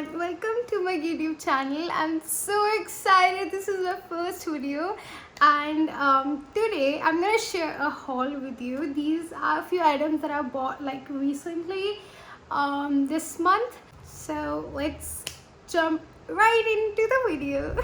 and welcome to my YouTube channel. I'm so excited. This is my first video and today I'm gonna share a haul with you. These are a few items that I bought like recently this month. So let's jump right into the video.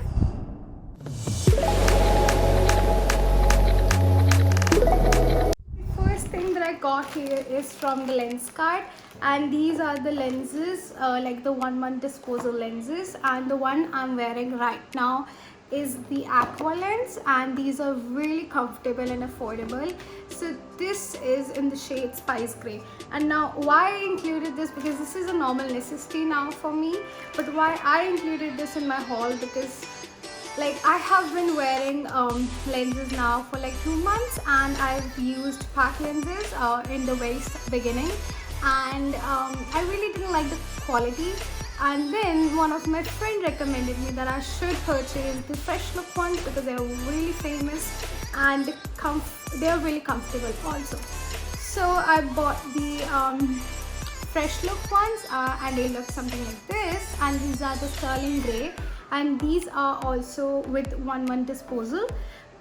First thing that I got here is from the Lenskart, and these are the lenses, like the 1 month disposal lenses, and the one I'm wearing right now is the Aqua lens, and these are really comfortable and affordable. So this is in the shade Spice Grey. And now why I included this, because this is a normal necessity now for me, but why I included this in my haul, because like I have been wearing lenses now for like 2 months, and I've used pack lenses in the very beginning, and I really didn't like the quality. And then one of my friends recommended me that I should purchase the Fresh Look ones because they are really famous and they are really comfortable also. So I bought the Fresh Look ones and they look something like this, and these are the Sterling Grey, and these are also with 1 month disposal.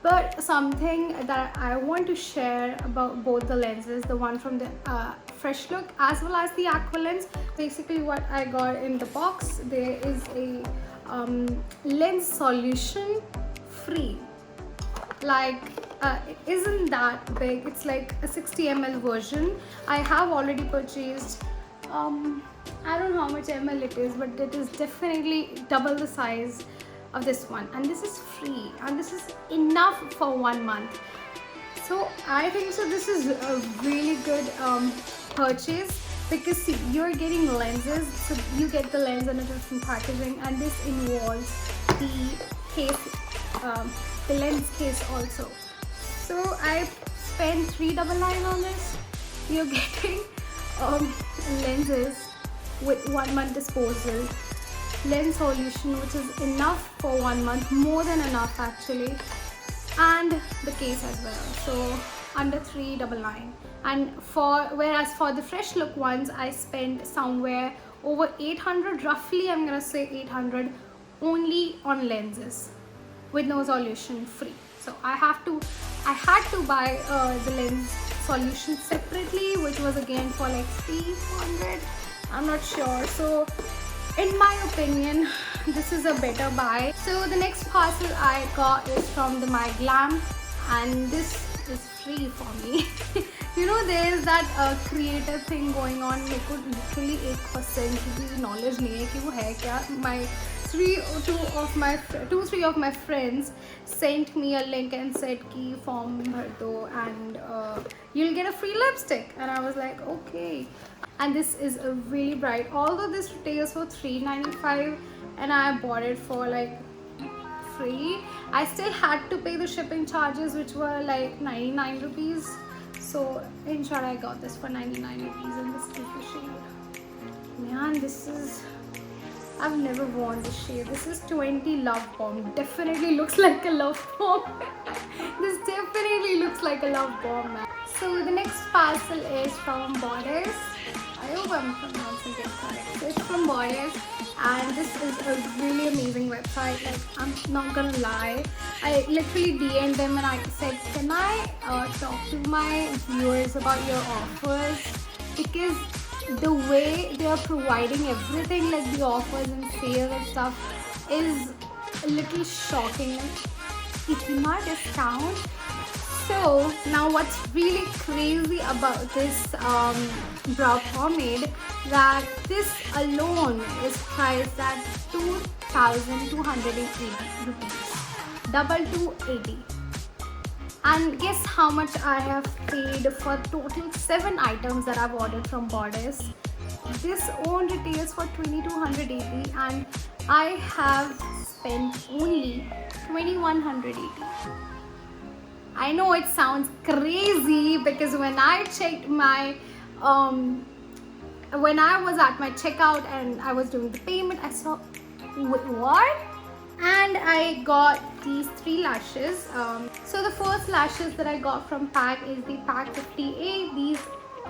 But something that I want to share about both the lenses, the one from the Fresh Look as well as the Aqua lens, basically what I got in the box, there is a lens solution free. Like it isn't that big, it's like a 60 ml version. I have already purchased I don't know how much ml it is, but it is definitely double the size of this one, and this is free, and this is enough for 1 month. So I think so this is a really good purchase, because see, you're getting lenses, so you get the lens in a different packaging, and this involves the case, the lens case also. So I spent $399 on this. You're getting lenses with 1 month disposal, lens solution which is enough for 1 month, more than enough actually, and the case as well. So under $399. And whereas for the Fresh Look ones I spent somewhere over 800, roughly I'm gonna say 800 only on lenses with no solution, free. So I had to buy the lens solution separately, which was again for like 300, I'm not sure. So in my opinion, this is a better buy. So the next parcel I got is from the My Glam, and this is free for me. You know, there is that creator thing going on. मेरे को literally 1% की knowledge नहीं है कि वो है क्या. My two, three of my friends sent me a link and said कि form भर दो and you'll get a free lipstick, and I was like okay. And this is a really bright, although this retails for $395 and I bought it for like free, I still had to pay the shipping charges, which were like 99 rupees. So in short, I got this for 99 rupees, and this is the shade. Man, this is, I've never worn this shade. This is 20 Love Bomb. Definitely looks like a love bomb. This definitely looks like a love bomb, man. So the next parcel is from Borders. I hope I'm pronouncing it correct. So it's from Borders, and this is a really amazing website. Like, I'm not gonna lie, I literally DM'd them and I said, can I talk to my viewers about your offers, because the way they are providing everything, like the offers and sales and stuff, is a little shocking. Itna discount. So now what's really crazy about this brow pomade, that this alone is priced at 2,280 rupees, double 280. And guess how much I have paid for total 7 items that I've ordered from Borders. This own retails for 2,280 and I have spent only 2,180. I know it sounds crazy, because when I checked my when I was at my checkout and I was doing the payment, I saw, what? And I got these 3 lashes. So the first lashes that I got from Pack is the Pack 50A. These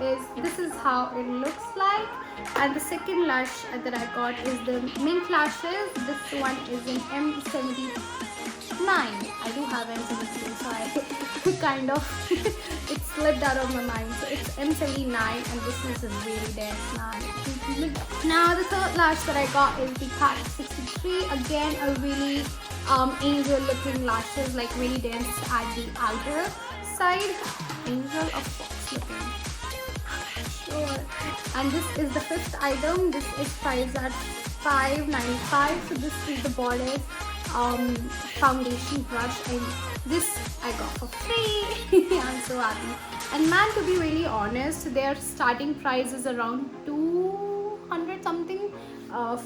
is, this is how it looks like. And the second lash that I got is the Mink lashes. This one is in M79. I do have M72, so I kind of it slipped out of my mind. So it's M79, and this is a really dense lash. Now the third lash that I got is the Cat 63. Again, a really angel looking lashes, like really dense at the outer side. Angel of fox looking. Sure. And this is the fifth item. This is priced at $5.95. So this is the Borders foundation brush, and this I got for free. I'm so happy. And man, to be really honest, their starting price is around 200 something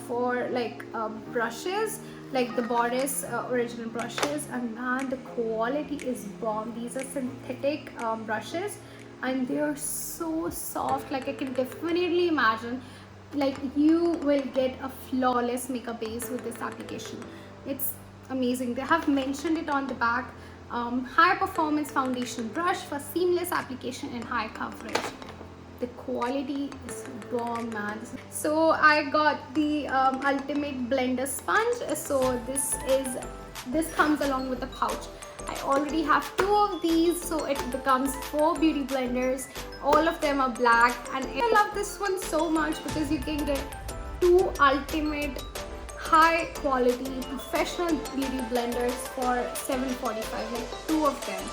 for like brushes, like the Borders original brushes. And man, the quality is bomb. These are synthetic brushes, and they are so soft. Like I can definitely imagine like you will get a flawless makeup base with this application. It's amazing. They have mentioned it on the back. High performance foundation brush for seamless application and high coverage. The quality is bomb, man. So I got the ultimate blender sponge. So this comes along with the pouch. I already have 2 of these, so it becomes 4 beauty blenders. All of them are black, and I love this one so much because you can get 2 ultimate high quality professional beauty blenders for $7.45, like 2 of them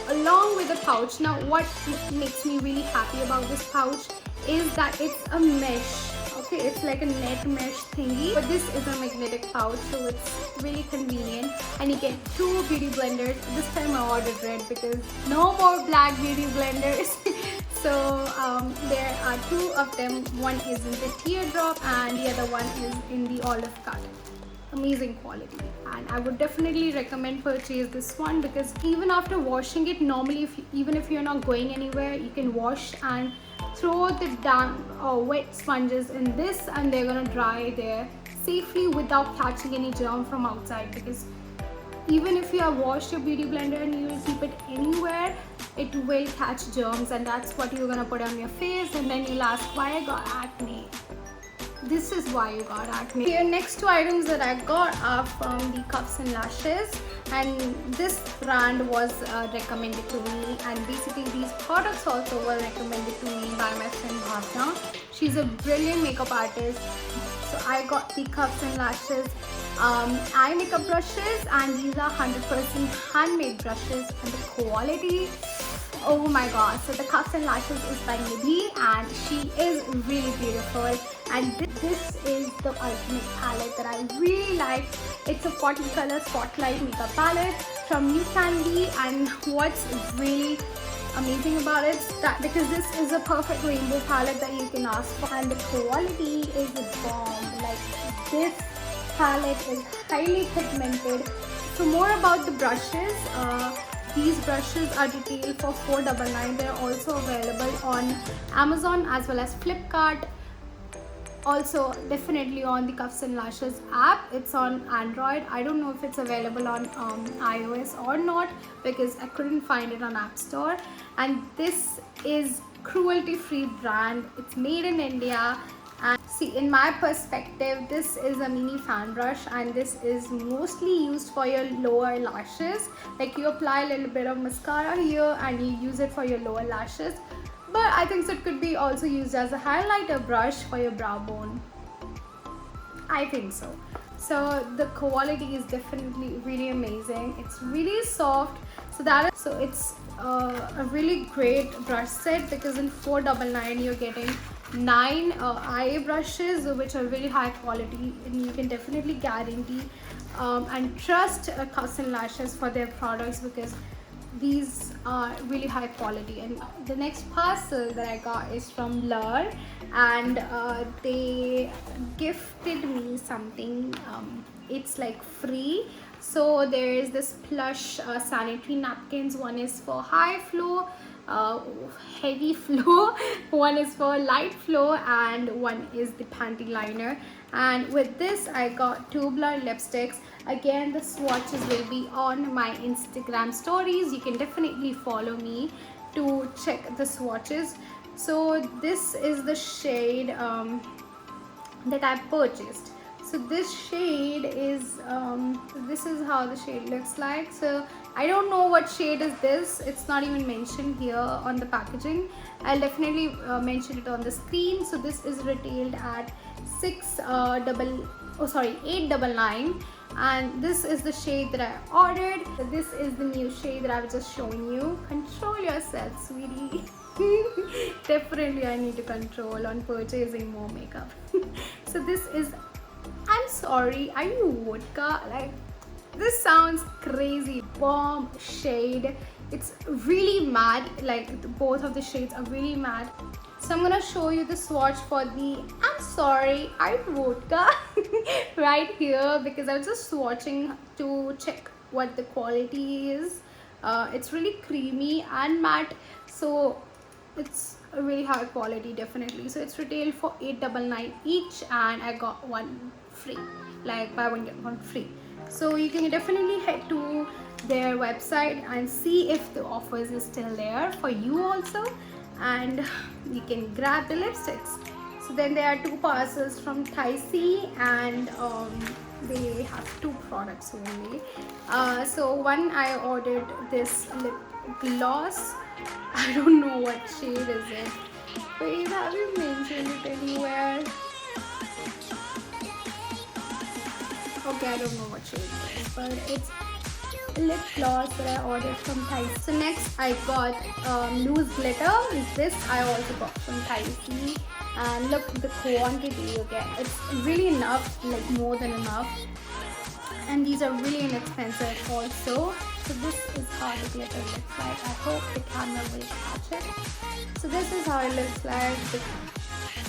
along with the pouch. Now what makes me really happy about this pouch is that it's a mesh. Okay, it's like a net mesh thingy, but this is a magnetic pouch, so it's really convenient. And you get 2 beauty blenders. This time I ordered red because no more black beauty blenders. So there are 2 of them. One is in the teardrop and the other one is in the olive cut. Amazing quality, and I would definitely recommend purchase this one because even after washing it, normally even if you're not going anywhere, you can wash and throw the damp or wet sponges in this, and they're gonna dry there safely without catching any germ from outside. Because even if you have washed your beauty blender and you will keep it anywhere, it will catch germs, and that's what you're gonna put on your face, and then you'll ask why I got acne. This is why you got acne. The next 2 items that I got are from the Cuffs and Lashes, and this brand was recommended to me, and basically these products also were recommended to me by my friend Bhavna. She's a brilliant makeup artist. So I got the Cuffs and Lashes eye makeup brushes, and these are 100% handmade brushes, and the quality, oh my god. So the Cuffs and Lashes is by Nidhi, and she is really beautiful. And this is the ultimate palette that I really like. It's a 40 color spotlight makeup palette from New Candy, and what's really amazing about it is that because this is a perfect rainbow palette that you can ask for, and the quality is bomb. Like this palette is highly pigmented. So more about the brushes. These brushes are retailed for $4.99. They're also available on Amazon as well as Flipkart. Also definitely on the Cuffs and Lashes app. It's on Android. I don't know if it's available on iOS or not because I couldn't find it on App Store. And this is cruelty free brand. It's made in India. And see, in my perspective, this is a mini fan brush, and this is mostly used for your lower lashes. Like you apply a little bit of mascara here and you use it for your lower lashes. But I think so it could be also used as a highlighter brush for your brow bone. I think so. So the quality is definitely really amazing. It's really soft. So it's a really great brush set because in $4.99 you're getting 9 eye brushes which are really high quality, and you can definitely guarantee and trust Cuffs and Lashes for their products because these are really high quality. And the next parcel that I got is from Lure, and they gifted me something. It's like free. So there is this plush sanitary napkins. One is for high flow, heavy flow, one is for light flow, and one is the panty liner. And with this I got 2 blur lipsticks. Again, the swatches will be on my Instagram stories. You can definitely follow me to check the swatches. So this is the shade that I purchased. So this shade is this is how the shade looks like. So I don't know what shade is this. It's not even mentioned here on the packaging. I'll definitely mention it on the screen. So this is retailed at 899, and this is the shade that I ordered. So this is the new shade that I was just showing you. Control yourself, sweetie. Definitely I need to control on purchasing more makeup. So this is I'm sorry, are you vodka? Like, this sounds crazy. Bomb shade. It's really matte, like both of the shades are really matte. So I'm gonna show you the swatch for the I'm sorry, are you vodka? Right here, because I was just swatching to check what the quality is. It's really creamy and matte, so it's a really high quality, definitely. So it's retailed for $899 each, and I got one free, like buy one get one free. So you can definitely head to their website and see if the offers is still there for you also, and you can grab the lipsticks. So then there are 2 parcels from Thaisy, and they have 2 products only. So one, I ordered this lip gloss. I don't know what shade is it. Wait, have you mentioned it anywhere? Okay, I don't know what shade it is, but it's a lip gloss that I ordered from Thaisy. So next I got loose glitter. This I also got from Thaisy, and look the quantity you get. It's really enough, like more than enough. And these are really inexpensive also. So this is how the glitter looks like. I hope the camera will catch it. So this is how it looks like, the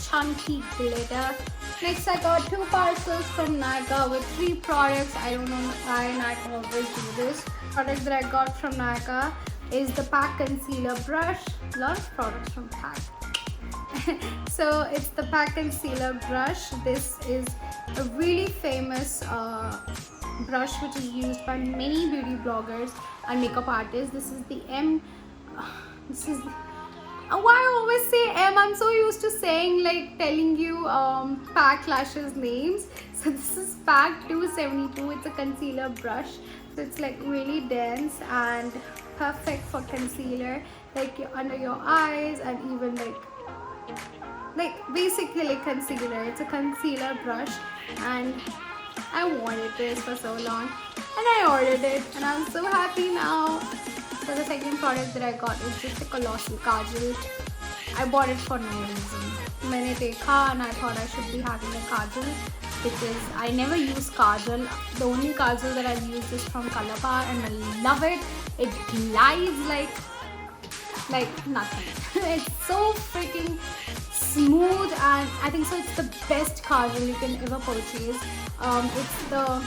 chunky glitter. Next I got 2 parcels from Nykaa with 3 products. I don't know why Nykaa always do this. Product that I got from Nykaa is the PAC concealer brush. A lot of products from PAC. So it's the PAC concealer brush. This is a really famous brush which is used by many beauty bloggers and makeup artists. This is the why I always say M. I'm so used to saying, like, telling you PAC lashes names. So this is PAC 272. It's a concealer brush. So it's like really dense and perfect for concealer, like under your eyes, and even like basically concealer. It's a concealer brush, and I wanted this for so long, and I ordered it, and I'm so happy now. So the second product that I got is just a colossal kajal. I bought it for no reason. मैंने देखा and I thought I should be having a kajal, because I never use kajal. The only kajal that I've used is from Colorbar, and I love it. It glides like nothing. It's so freaking smooth, and I think so it's the best kajal you can ever purchase. It's the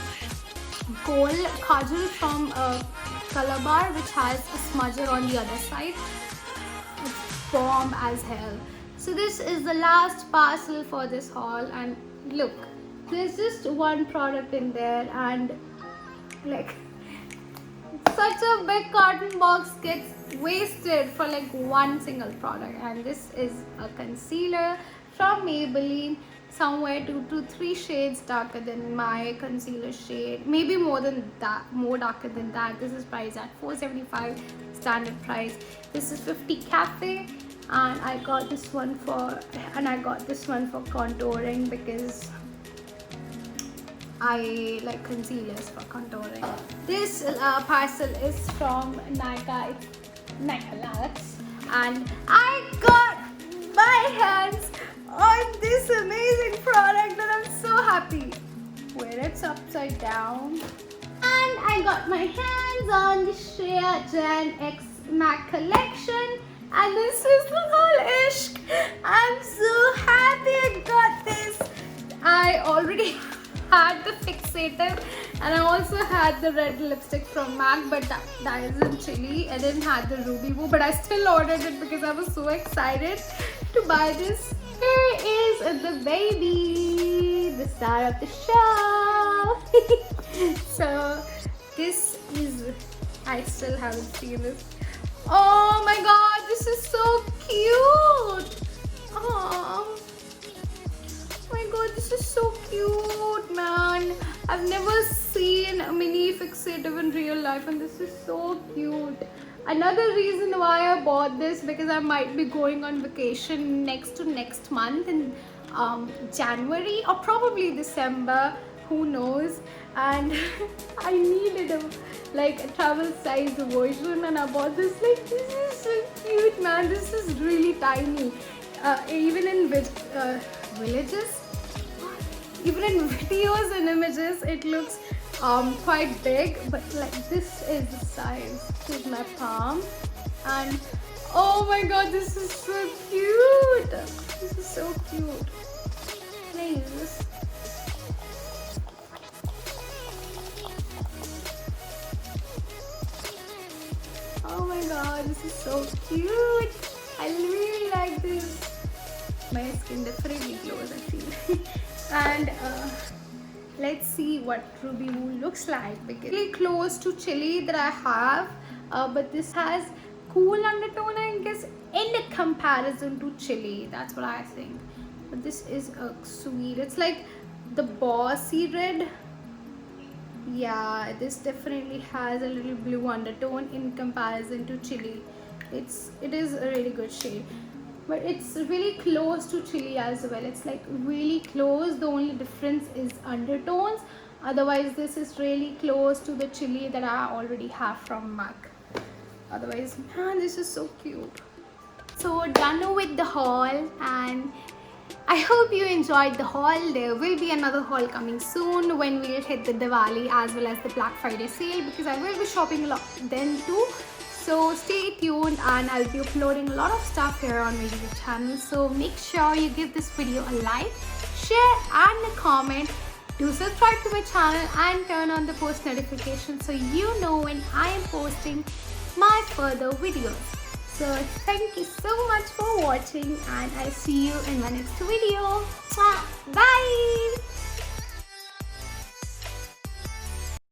gold kajal from Colorbar, which has a smudger on the other side. It's bomb as hell. So this is the last parcel for this haul, and look, there's just one product in there, and like such a big carton box gets wasted for like one single product. And this is a concealer from Maybelline, somewhere 2 to 3 shades darker than my concealer shade, maybe more than that, more darker than that. This is priced at $475 standard price. This is 50 Cafe, and I got this one for contouring, because I like concealers for contouring. This parcel is from Nykaa. It's Nykaa Luxe, and I got my hands on this amazing product, and I'm so happy. Where it's upside down, and I got my hands on the Shreya Jain X MAC collection, and this is the whole ishq. I'm so happy I got this. I already had the fixator, and I also had the red lipstick from MAC, but that isn't chilly. I didn't have the Ruby Woo, but I still ordered it because I was so excited to buy this. Here is the baby, the star of the show. So this is, I still haven't seen this. Oh my god, this is so cute. Oh my god, this is so cute, man. I've never seen a mini fixative in real life, and this is so cute. Another reason why I bought this, because I might be going on vacation next month in January or probably December, who knows, and I needed a travel size version, and I bought this. Like, this is so cute, man. This is really tiny. Even in villages, even in videos and images, it looks quite big, but like this is the size. This is my palm, and oh my god, this is so cute. This is so cute. Can I use this? Oh my god, this is so cute. I really like this. My skin definitely glows, I feel. And let's see what Ruby Woo looks like, because really close to Chili that I have, but this has cool undertone, I guess, in comparison to Chili. That's what I think. But this is sweet. It's like the bossy red. Yeah, this definitely has a little blue undertone in comparison to Chili. It is a really good shade, but it's really close to Chili as well. It's like really close. The only difference is undertones. Otherwise, this is really close to the Chili that I already have from MAC. Otherwise, man, this is so cute. So done with the haul, and I hope you enjoyed the haul. There will be another haul coming soon when we'll hit the Diwali as well as the Black Friday sale, because I will be shopping a lot then too. So stay tuned, and I'll be uploading a lot of stuff here on my YouTube channel. So make sure you give this video a like, share and a comment. Do subscribe to my channel and turn on the post notifications so you know when I am posting my further videos. So thank you so much for watching, and I'll see you in my next video. Bye.